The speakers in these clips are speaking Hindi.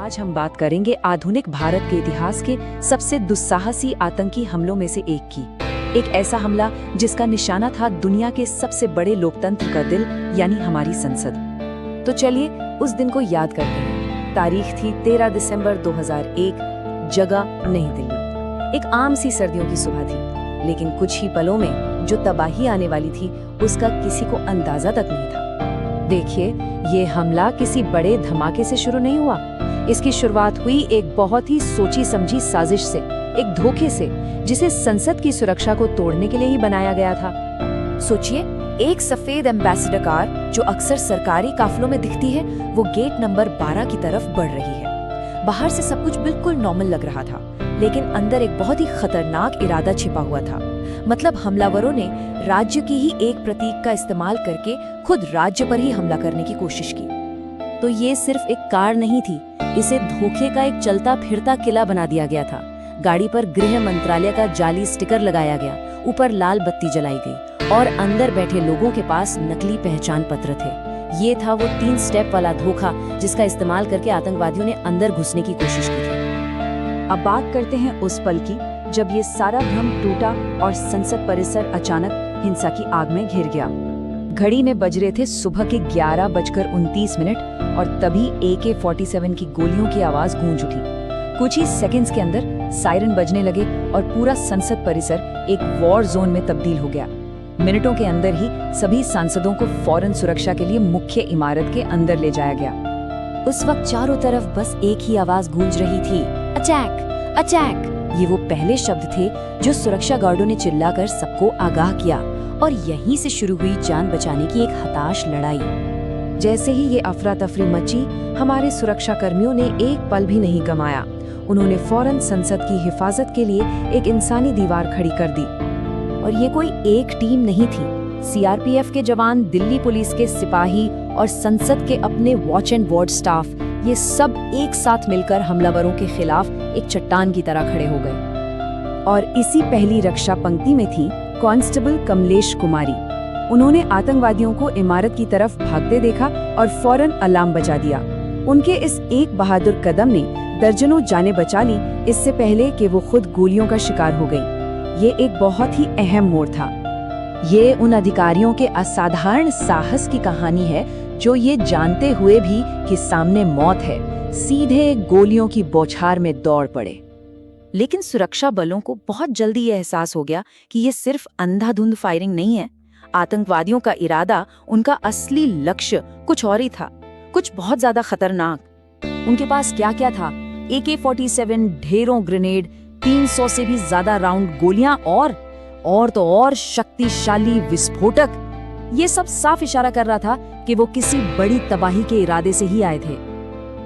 आज हम बात करेंगे आधुनिक भारत के इतिहास के सबसे दुस्साहसी आतंकी हमलों में से एक की। एक ऐसा हमला जिसका निशाना था दुनिया के सबसे बड़े लोकतंत्र का दिल, यानी हमारी संसद। तो चलिए उस दिन को याद करते हैं। तारीख थी 13 दिसंबर 2001, जगह नई दिल्ली। एक आम सी सर्दियों की सुबह थी, लेकिन कुछ ही पलों में जो तबाही आने वाली थी उसका किसी को अंदाजा तक नहीं था। देखिए, ये हमला किसी बड़े धमाके से शुरू नहीं हुआ। इसकी शुरुआत हुई एक बहुत ही सोची समझी साजिश से, एक धोखे से, जिसे संसद की सुरक्षा को तोड़ने के लिए ही बनाया गया था। सोचिए, एक सफेद एम्बेसडर कार जो अक्सर सरकारी काफिलों में दिखती है, वो गेट नंबर 12 की तरफ बढ़ रही है। बाहर से सब कुछ बिल्कुल नॉर्मल लग रहा था, लेकिन अंदर एक बहुत ही खतरनाक इरादा छिपा हुआ था। मतलब हमलावरों ने राज्य की ही एक प्रतीक का इस्तेमाल करके खुद राज्य पर ही हमला करने की कोशिश की। तो ये सिर्फ एक कार नहीं थी, इसे धोखे का एक चलता फिरता किला बना दिया गया था। गाड़ी पर गृह मंत्रालय का जाली स्टिकर लगाया गया, ऊपर लाल बत्ती जलाई गई और अंदर बैठे लोगों के पास नकली पहचान पत्र थे। ये था वो 3 स्टेप वाला धोखा जिसका इस्तेमाल करके आतंकवादियों ने अंदर घुसने की कोशिश की थी। अब बात करते हैं उस पल की जब ये सारा भ्रम टूटा और संसद परिसर अचानक हिंसा की आग में घिर गया। घड़ी में बज रहे थे सुबह के 11:29 और तभी AK-47 की गोलियों की आवाज गूंज उठी। कुछ ही सेकंड्स के अंदर सायरन बजने लगे और पूरा संसद परिसर एक वॉर जोन में तब्दील हो गया। मिनटों के अंदर ही सभी सांसदों को फौरन सुरक्षा के लिए मुख्य इमारत के अंदर ले जाया गया। उस वक्त चारों तरफ बस एक ही आवाज गूंज रही थी, अटैक अटैक। ये वो पहले शब्द थे जो सुरक्षा गार्डों ने चिल्लाकर सबको आगाह किया, और यहीं से शुरू हुई जान बचाने की एक हताश लड़ाई। जैसे ही ये अफरा तफरी मची, हमारे सुरक्षा कर्मियों ने एक पल भी नहीं गंवाया। उन्होंने फौरन संसद की हिफाजत के लिए एक इंसानी दीवार खड़ी कर दी। और ये कोई एक टीम नहीं थी। CRPF के जवान, दिल्ली पुलिस के सिपाही और संसद के अपने वॉच एंड वार्ड स्टाफ, ये सब एक साथ मिलकर हमलावरों के खिलाफ एक चट्टान की तरह खड़े हो गए। और इसी पहली रक्षा पंक्ति में थी कांस्टेबल कमलेश कुमारी। उन्होंने आतंकवादियों को इमारत की तरफ भागते देखा और फौरन अलार्म बजा दिया। उनके इस एक बहादुर कदम ने दर्जनों जानें बचा ली, इससे पहले कि वो खुद गोलियों का शिकार हो गई। ये एक बहुत ही अहम मोड़ था। ये उन अधिकारियों के असाधारण साहस की कहानी है जो ये जानते हुए भी कि सामने मौत है, सीधे गोलियों की बौछार में दौड़ पड़े। लेकिन सुरक्षा बलों को बहुत जल्दी ये एहसास हो गया कि ये सिर्फ अंधाधुंध फायरिंग नहीं है। आतंकवादियों का इरादा, उनका असली लक्ष्य कुछ और ही था, कुछ बहुत ज्यादा खतरनाक। उनके पास क्या क्या था? AK-47, ढेरों ग्रेनेड, 300 से भी ज्यादा राउंड गोलियां और तो और शक्तिशाली विस्फोटक। ये सब साफ इशारा कर रहा था कि वो किसी बड़ी तबाही के इरादे से ही आए थे।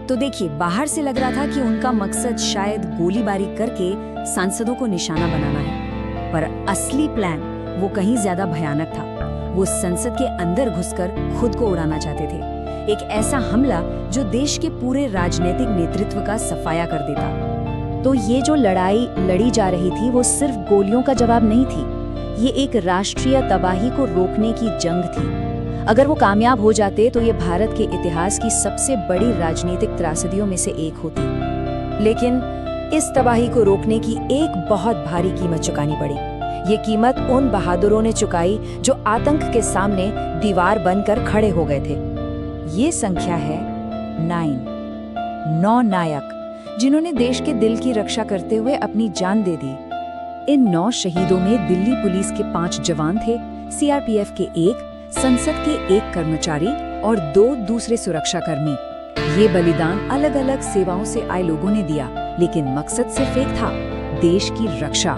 तो देखिए, बाहर से लग रहा था कि उनका मकसद शायद गोलीबारी करके सांसदों को निशाना बनाना है, पर असली प्लान वो कहीं ज्यादा भयानक था। वो संसद के अंदर घुसकर खुद को उड़ाना चाहते थे। एक ऐसा हमला जो देश के पूरे राजनीतिक नेतृत्व का सफाया कर देता। तो ये जो लड़ाई लड़ी जा रही थी वो सिर्फ गोलियों का जवाब नहीं थी, ये एक राष्ट्रीय तबाही को रोकने की जंग थी। अगर वो कामयाब हो जाते तो ये भारत के इतिहास की सबसे बड़ी राजनीतिक त्रासदियों में से एक होती। लेकिन इस तबाही को रोकने की एक बहुत भारी कीमत चुकानी पड़ी। ये कीमत उन बहादुरों ने चुकाई जो आतंक के सामने दीवार बनकर खड़े हो गए थे। ये संख्या है 9 नायक, जिन्होंने देश के दिल की रक्षा करते हुए अपनी जान दे दी। इन 9 शहीदों में दिल्ली पुलिस के 5 जवान थे, CRPF के 1, संसद के 1 कर्मचारी और 2 दूसरे सुरक्षाकर्मी। ये बलिदान अलग अलग सेवाओं से आए लोगों ने दिया, लेकिन मकसद सिर्फ एक था, देश की रक्षा।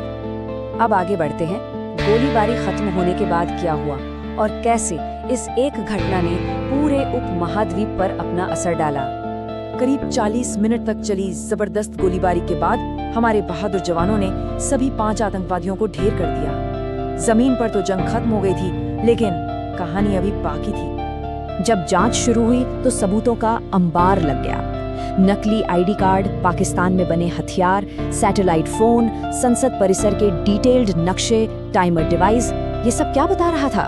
अब आगे बढ़ते हैं। गोलीबारी खत्म होने के बाद क्या हुआ और कैसे इस एक घटना ने पूरे उपमहाद्वीप पर अपना असर डाला। करीब 40 मिनट तक चली जबरदस्त गोलीबारी के बाद हमारे बहादुर जवानों ने सभी 5 आतंकवादियों को ढेर कर दिया। जमीन पर तो जंग खत्म हो गई थी, लेकिन कहानी अभी बाकी थी। जब जांच शुरू हुई तो सबूतों का अंबार लग गया। नकली ID कार्ड, पाकिस्तान में बने हथियार, सैटेलाइट फोन, संसद परिसर के डिटेल्ड नक्शे, टाइमर डिवाइस, ये सब क्या बता रहा था?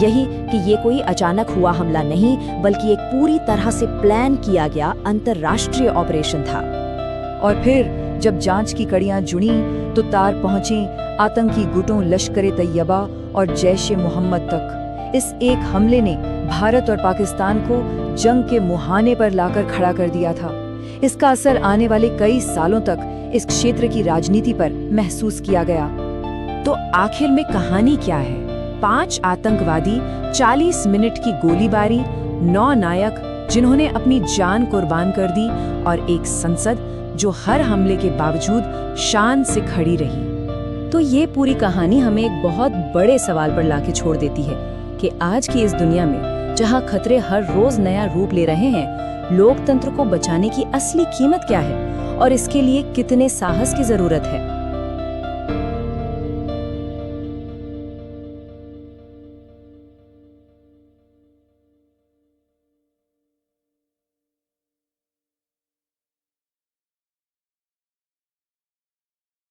यही कि ये कोई अचानक हुआ हमला नहीं, बल्कि एक पूरी तरह से प्लान किया गया अंतर्राष्ट्रीय ऑपरेशन था। और फिर जब जांच की कड़ियां जुड़ी तो तार पहुंची आतंकी गुटों लश्कर-ए-तैयबा और जैश-ए-मोहम्मद तक। इस एक हमले ने भारत और पाकिस्तान को जंग के मुहाने पर लाकर खड़ा कर दिया था। इसका असर आने वाले कई सालों तक इस क्षेत्र की राजनीति पर महसूस किया गया। तो आखिर में कहानी क्या है? 5 आतंकवादी, 40 मिनट की गोलीबारी, 9 नायक जिन्होंने अपनी जान कुर्बान कर दी और एक संसद जो हर हमले के बावजूद शान से खड़ी रही। तो ये पूरी कहानी हमें एक बहुत बड़े सवाल पर लाके छोड़ देती है कि आज की इस दुनिया में जहां खतरे हर रोज नया रूप ले रहे हैं, लोकतंत्र को बचाने की असली कीमत क्या है और इसके लिए कितने साहस की जरूरत है।